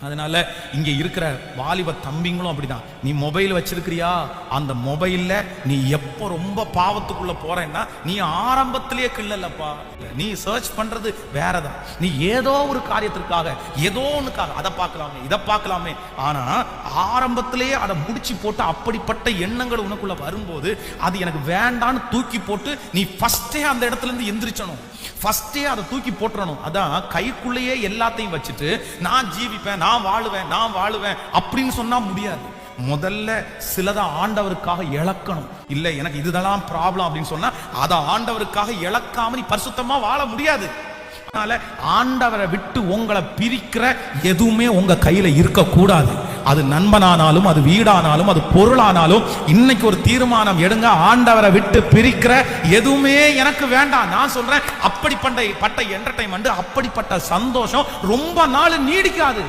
அதனால இங்க இருக்கிற வாலிப தம்பிங்களும் அப்படிதான். நீ மொபைல் வச்சிருக்கிறியா, அந்த மொபைல்ல நீ எப்போ ரொம்ப பாவத்துக்குள்ள போறேன்னா நீ ஆரம்பத்திலேயே கிள்ளலப்பா. நீ சர்ச் பண்றது வேறதான். நீ ஏதோ ஒரு காரியத்திற்காக ஏதோ ஒண்ணுக்காக அதை பார்க்கலாமே இதை பார்க்கலாமே, ஆனா ஆரம்பத்திலேயே அதை முடிச்சு போட்டு அப்படிப்பட்ட எண்ணங்கள் உனக்குள்ள வரும்போது அது எனக்கு வேண்டான்னு தூக்கி போட்டு நீ ஃபர்ஸ்டே அந்த இடத்துல இருந்து எந்திரிச்சணும். ஃபர்ஸ்டே அதை தூக்கி போட்டுறணும். அதான் கைக்குள்ளேயே எல்லாத்தையும் வச்சுட்டு நான் ஜீவிப்பேன், நான் வாழுவேன் அப்படின்னு சொன்னா முடியாது. முதல்ல சிலதை ஆண்டவருக்காக இழக்கணும். இல்ல எனக்கு இதுதெல்லாம் ப்ராப்ளம் அப்படின்னு சொன்னா அதை ஆண்டவருக்காக இழக்காம நீ பரிசுத்தமா வாழ முடியாது. அதனால ஆண்டவரை விட்டு உங்களை பிரிக்கிற எதுவுமே உங்க கையில இருக்க கூடாது. அது நண்பனானாலும் அது வீடானாலும் அது பொருளானாலும் இன்னைக்கு ஒரு தீர்மானம் எடுங்க. ஆண்டவரை விட்டு பிரிக்கிற எதுவுமே எனக்கு வேண்டாம். நான் சொல்றேன், அப்படிப்பட்ட என்டர்டைன்மெண்ட், அப்படிப்பட்ட சந்தோஷம் ரொம்ப நாள் நீடிக்காது.